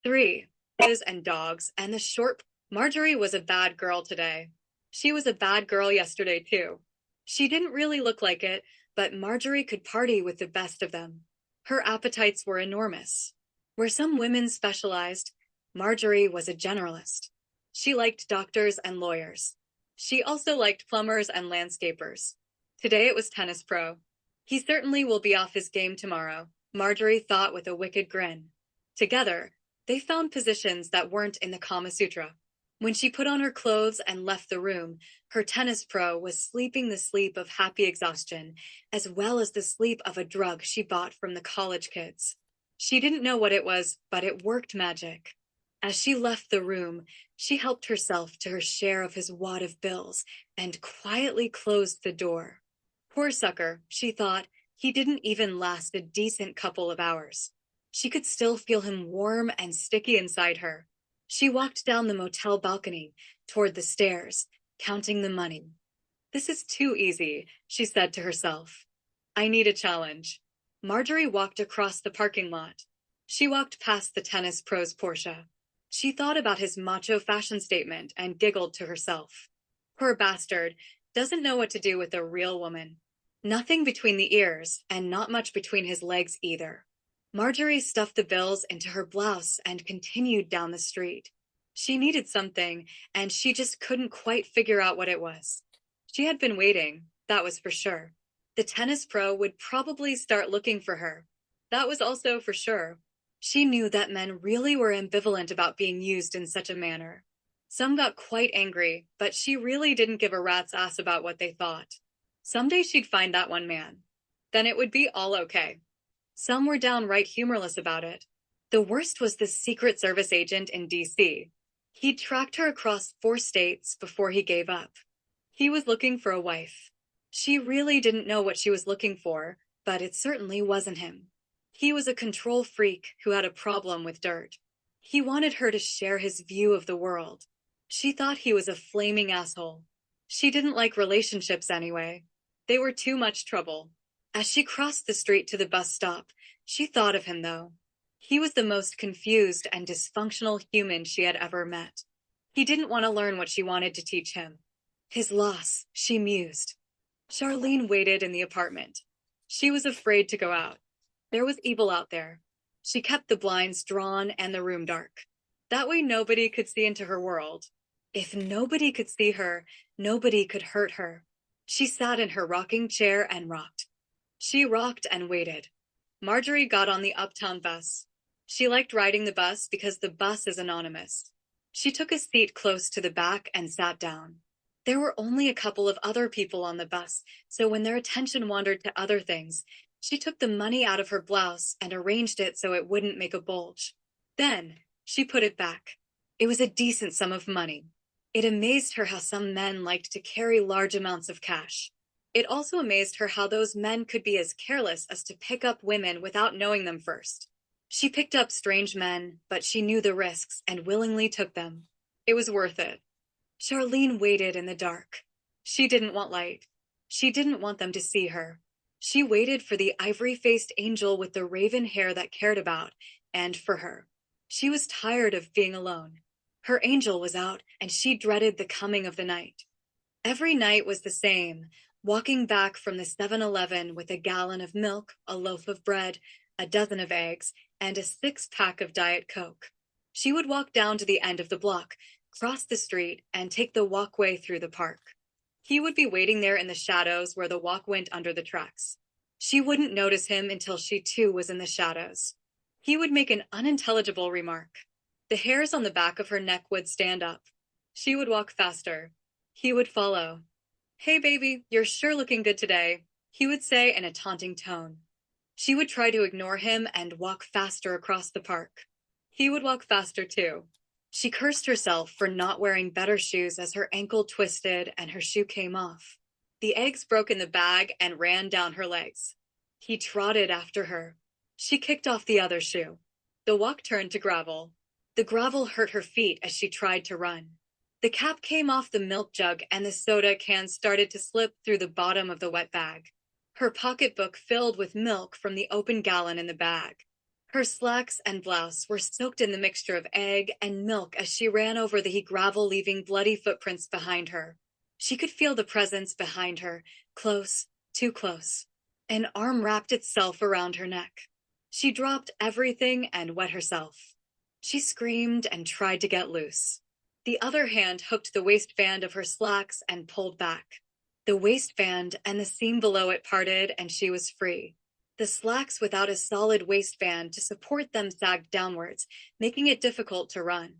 3. Boys and dogs, and the short. Marjorie was a bad girl today. She was a bad girl yesterday, too. She didn't really look like it, but Marjorie could party with the best of them. Her appetites were enormous. Where some women specialized, Marjorie was a generalist. She liked doctors and lawyers. She also liked plumbers and landscapers. Today it was tennis pro. He certainly will be off his game tomorrow, Marjorie thought with a wicked grin. Together, they found positions that weren't in the Kama Sutra. When she put on her clothes and left the room, her tennis pro was sleeping the sleep of happy exhaustion, as well as the sleep of a drug she bought from the college kids. She didn't know what it was, but it worked magic. As she left the room, she helped herself to her share of his wad of bills and quietly closed the door. Poor sucker, she thought, he didn't even last a decent couple of hours. She could still feel him warm and sticky inside her. She walked down the motel balcony toward the stairs, counting the money. This is too easy, she said to herself. I need a challenge. Marjorie walked across the parking lot. She walked past the tennis pro's Porsche. She thought about his macho fashion statement and giggled to herself. Poor bastard, doesn't know what to do with a real woman. Nothing between the ears, and not much between his legs either. Marjorie stuffed the bills into her blouse and continued down the street. She needed something, and she just couldn't quite figure out what it was. She had been waiting, that was for sure. The tennis pro would probably start looking for her. That was also for sure. She knew that men really were ambivalent about being used in such a manner. Some got quite angry, but she really didn't give a rat's ass about what they thought. Someday she'd find that one man. Then it would be all okay. Some were downright humorless about it. The worst was the Secret Service agent in D.C. He'd tracked her across 4 states before he gave up. He was looking for a wife. She really didn't know what she was looking for, but it certainly wasn't him. He was a control freak who had a problem with dirt. He wanted her to share his view of the world. She thought he was a flaming asshole. She didn't like relationships anyway. They were too much trouble. As she crossed the street to the bus stop, she thought of him, though. He was the most confused and dysfunctional human she had ever met. He didn't want to learn what she wanted to teach him. His loss, she mused. Charlene waited in the apartment. She was afraid to go out. There was evil out there. She kept the blinds drawn and the room dark. That way nobody could see into her world. If nobody could see her, nobody could hurt her. She sat in her rocking chair and rocked. She rocked and waited. Marjorie got on the Uptown bus. She liked riding the bus because the bus is anonymous. She took a seat close to the back and sat down. There were only a couple of other people on the bus, so when their attention wandered to other things, she took the money out of her blouse and arranged it so it wouldn't make a bulge. Then she put it back. It was a decent sum of money. It amazed her how some men liked to carry large amounts of cash. It also amazed her how those men could be as careless as to pick up women without knowing them first. She picked up strange men, but she knew the risks and willingly took them. It was worth it. Charlene waited in the dark. She didn't want light. She didn't want them to see her. She waited for the ivory-faced angel with the raven hair that cared about, and for her. She was tired of being alone. Her angel was out, and she dreaded the coming of the night. Every night was the same, walking back from the 7-Eleven with a gallon of milk, a loaf of bread, a dozen of eggs, and a 6-pack of Diet Coke. She would walk down to the end of the block, cross the street, and take the walkway through the park. He would be waiting there in the shadows where the walk went under the tracks. She wouldn't notice him until she too was in the shadows. He would make an unintelligible remark. The hairs on the back of her neck would stand up. She would walk faster. He would follow. Hey, baby, you're sure looking good today, he would say in a taunting tone. She would try to ignore him and walk faster across the park. He would walk faster too. She cursed herself for not wearing better shoes as her ankle twisted and her shoe came off. The eggs broke in the bag and ran down her legs. He trotted after her. She kicked off the other shoe. The walk turned to gravel. The gravel hurt her feet as she tried to run. The cap came off the milk jug and the soda can started to slip through the bottom of the wet bag. Her pocketbook filled with milk from the open gallon in the bag. Her slacks and blouse were soaked in the mixture of egg and milk as she ran over the gravel, leaving bloody footprints behind her. She could feel the presence behind her, close, too close. An arm wrapped itself around her neck. She dropped everything and wet herself. She screamed and tried to get loose. The other hand hooked the waistband of her slacks and pulled back. The waistband and the seam below it parted, and she was free. The slacks without a solid waistband to support them sagged downwards, making it difficult to run.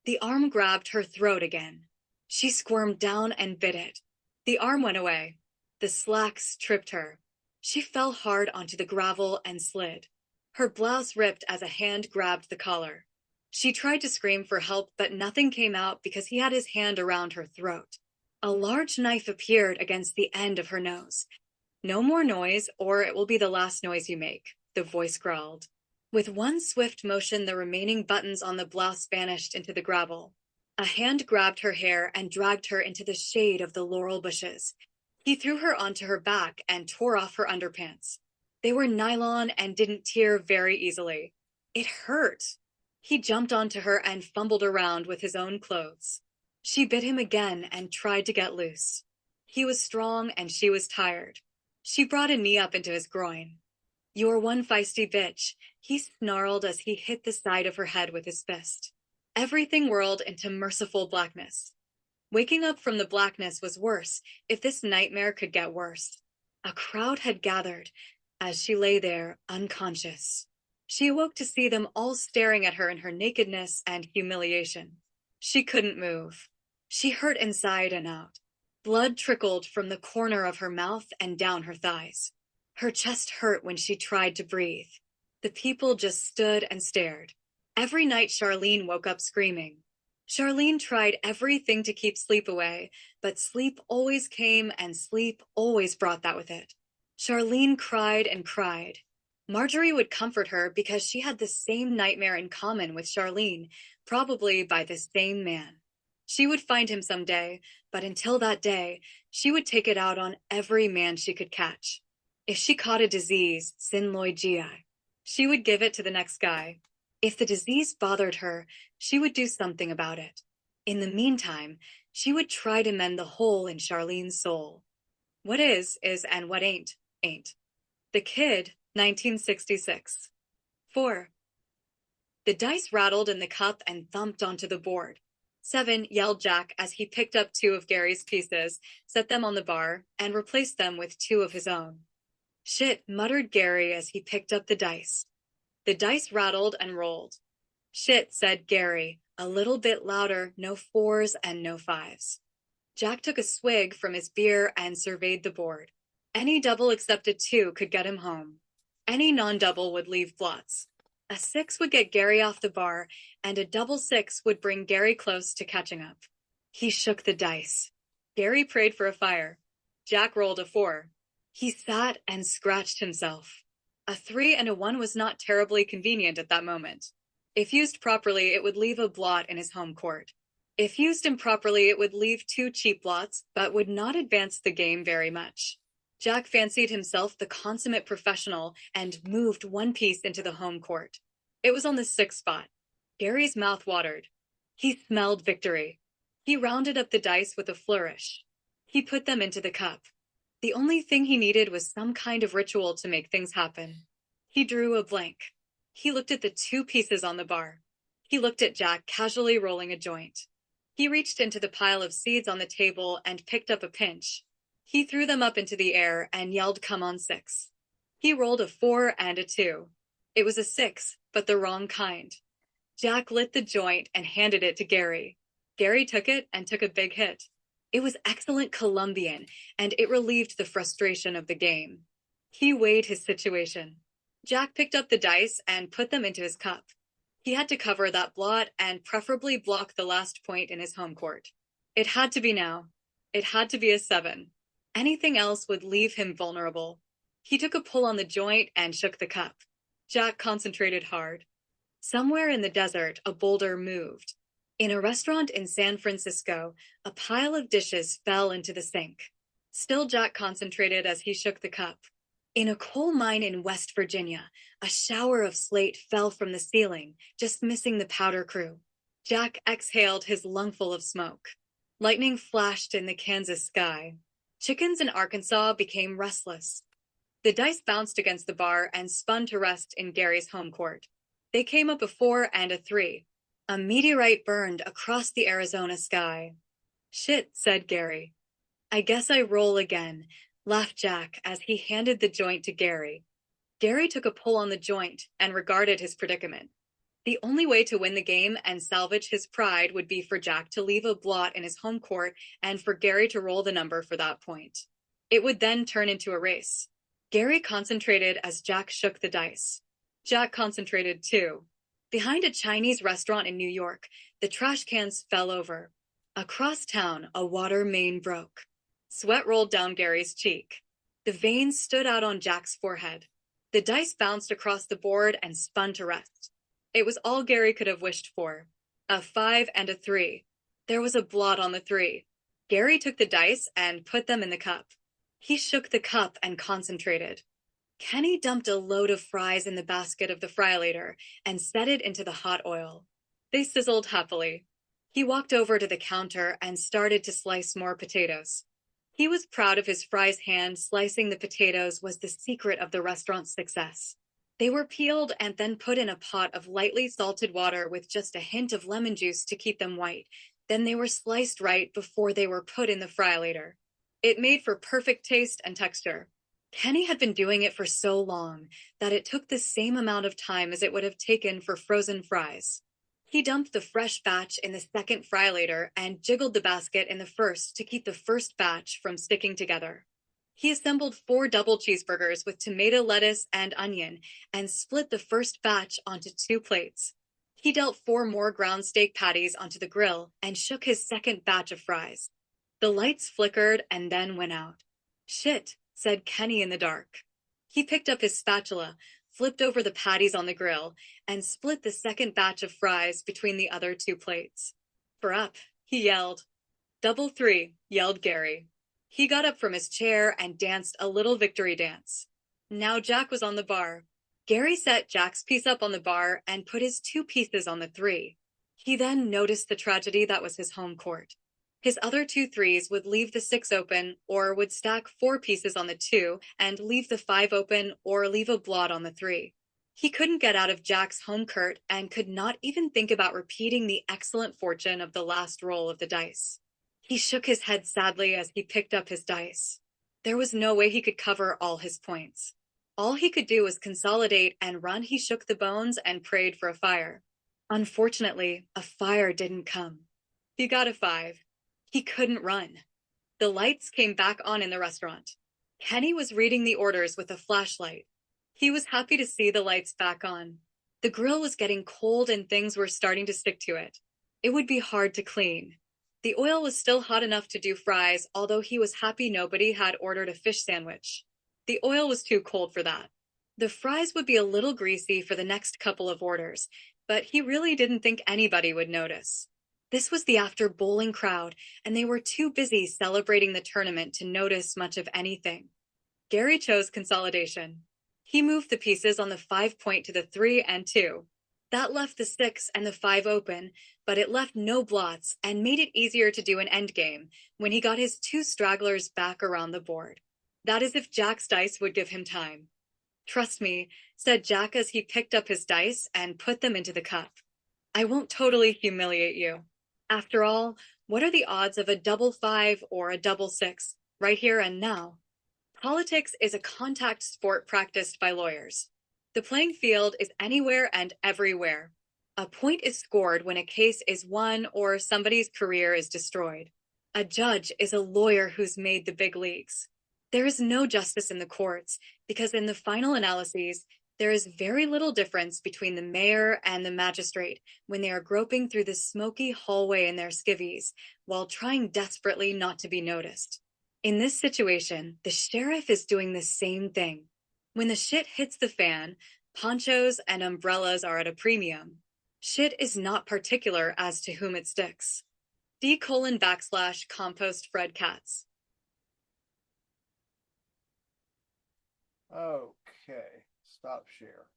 The arm grabbed her throat again. She squirmed down and bit it. The arm went away. The slacks tripped her. She fell hard onto the gravel and slid. Her blouse ripped as a hand grabbed the collar. She tried to scream for help, but nothing came out because he had his hand around her throat. A large knife appeared against the end of her nose. No more noise, or it will be the last noise you make, the voice growled. With one swift motion, the remaining buttons on the blouse vanished into the gravel. A hand grabbed her hair and dragged her into the shade of the laurel bushes. He threw her onto her back and tore off her underpants. They were nylon and didn't tear very easily. It hurt. He jumped onto her and fumbled around with his own clothes. She bit him again and tried to get loose. He was strong and she was tired. She brought a knee up into his groin. "You're one feisty bitch," he snarled as he hit the side of her head with his fist. Everything whirled into merciful blackness. Waking up from the blackness was worse, if this nightmare could get worse. A crowd had gathered as she lay there, unconscious. She awoke to see them all staring at her in her nakedness and humiliation. She couldn't move. She hurt inside and out. Blood trickled from the corner of her mouth and down her thighs. Her chest hurt when she tried to breathe. The people just stood and stared. Every night Charlene woke up screaming. Charlene tried everything to keep sleep away, but sleep always came and sleep always brought that with it. Charlene cried and cried. Marjorie would comfort her because she had the same nightmare in common with Charlene, probably by the same man. She would find him someday, but until that day, she would take it out on every man she could catch. If she caught a disease, Synloy GI, she would give it to the next guy. If the disease bothered her, she would do something about it. In the meantime, she would try to mend the hole in Charlene's soul. What is, and what ain't, ain't. The Kid, 1966. 4. The dice rattled in the cup and thumped onto the board. 7, yelled Jack as he picked up 2 of Gary's pieces, set them on the bar, and replaced them with 2 of his own. "Shit," muttered Gary as he picked up the dice. The dice rattled and rolled. "Shit," said Gary, a little bit louder, no 4s and no 5s. Jack took a swig from his beer and surveyed the board. Any double except a 2 could get him home. Any non-double would leave blots. A 6 would get Gary off the bar, and a double 6 would bring Gary close to catching up. He shook the dice. Gary prayed for a fire. Jack rolled a 4. He sat and scratched himself. A 3 and a 1 was not terribly convenient at that moment. If used properly, it would leave a blot in his home court. If used improperly, it would leave 2 cheap blots, but would not advance the game very much. Jack fancied himself the consummate professional and moved 1 piece into the home court. It was on the 6th spot. Gary's mouth watered. He smelled victory. He rounded up the dice with a flourish. He put them into the cup. The only thing he needed was some kind of ritual to make things happen. He drew a blank. He looked at the 2 pieces on the bar. He looked at Jack casually rolling a joint. He reached into the pile of seeds on the table and picked up a pinch. He threw them up into the air and yelled, "Come on, 6." He rolled a 4 and a 2. It was a 6, but the wrong kind. Jack lit the joint and handed it to Gary. Gary took it and took a big hit. It was excellent Colombian, and it relieved the frustration of the game. He weighed his situation. Jack picked up the dice and put them into his cup. He had to cover that blot and preferably block the last point in his home court. It had to be now. It had to be a 7. Anything else would leave him vulnerable. He took a pull on the joint and shook the cup. Jack concentrated hard. Somewhere in the desert, a boulder moved. In a restaurant in San Francisco, a pile of dishes fell into the sink. Still Jack concentrated as he shook the cup. In a coal mine in West Virginia, a shower of slate fell from the ceiling, just missing the powder crew. Jack exhaled his lungful of smoke. Lightning flashed in the Kansas sky. Chickens in Arkansas became restless. The dice bounced against the bar and spun to rest in Gary's home court. They came up a 4 and a 3. A meteorite burned across the Arizona sky. Shit, said Gary. I guess I roll again, laughed Jack as he handed the joint to Gary. Gary took a pull on the joint and regarded his predicament. The only way to win the game and salvage his pride would be for Jack to leave a blot in his home court and for Gary to roll the number for that point. It would then turn into a race. Gary concentrated as Jack shook the dice. Jack concentrated too. Behind a Chinese restaurant in New York, the trash cans fell over. Across town, a water main broke. Sweat rolled down Gary's cheek. The veins stood out on Jack's forehead. The dice bounced across the board and spun to rest. It was all Gary could have wished for. A 5 and a 3. There was a blot on the 3. Gary took the dice and put them in the cup. He shook the cup and concentrated. Kenny dumped a load of fries in the basket of the frylator and set it into the hot oil. They sizzled happily. He walked over to the counter and started to slice more potatoes. He was proud of his fries hand. Slicing the potatoes was the secret of the restaurant's success. They were peeled and then put in a pot of lightly salted water with just a hint of lemon juice to keep them white. Then they were sliced right before they were put in the frylator. It made for perfect taste and texture. Kenny had been doing it for so long that it took the same amount of time as it would have taken for frozen fries. He dumped the fresh batch in the second frylator and jiggled the basket in the first to keep the first batch from sticking together. He assembled 4 double cheeseburgers with tomato, lettuce, and onion and split the first batch onto 2 plates. He dealt 4 more ground steak patties onto the grill and shook his second batch of fries. The lights flickered and then went out. Shit, said Kenny in the dark. He picked up his spatula, flipped over the patties on the grill, and split the second batch of fries between the other 2 plates. For up, he yelled. Double 3, yelled Gary. He got up from his chair and danced a little victory dance. Now Jack was on the bar. Gary set Jack's piece up on the bar and put his 2 pieces on the 3. He then noticed the tragedy that was his home court. His other 2 threes would leave the 6 open or would stack 4 pieces on the 2 and leave the 5 open or leave a blot on the 3. He couldn't get out of Jack's home court and could not even think about repeating the excellent fortune of the last roll of the dice. He shook his head sadly as he picked up his dice. There was no way he could cover all his points. All he could do was consolidate and run. He shook the bones and prayed for a fire. Unfortunately, a fire didn't come. He got a 5. He couldn't run. The lights came back on in the restaurant. Kenny was reading the orders with a flashlight. He was happy to see the lights back on. The grill was getting cold and things were starting to stick to it. It would be hard to clean. The oil was still hot enough to do fries, although he was happy nobody had ordered a fish sandwich. The oil was too cold for that. The fries would be a little greasy for the next couple of orders, but he really didn't think anybody would notice. This was the after bowling crowd, and they were too busy celebrating the tournament to notice much of anything. Gary chose consolidation. He moved the pieces on the 5 point to the 3 and 2. That left the 6 and the 5 open, but it left no blots and made it easier to do an endgame when he got his 2 stragglers back around the board. That is if Jack's dice would give him time. Trust me, said Jack as he picked up his dice and put them into the cup. I won't totally humiliate you. After all, what are the odds of a double 5 or a double 6, right here and now? Politics is a contact sport practiced by lawyers. The playing field is anywhere and everywhere. A point is scored when a case is won or somebody's career is destroyed. A judge is a lawyer who's made the big leagues. There is no justice in the courts because in the final analyses, there is very little difference between the mayor and the magistrate when they are groping through the smoky hallway in their skivvies while trying desperately not to be noticed. In this situation, the sheriff is doing the same thing. When the shit hits the fan, ponchos and umbrellas are at a premium. Shit is not particular as to whom it sticks. All d:// Fred Katz. Okay, stop share.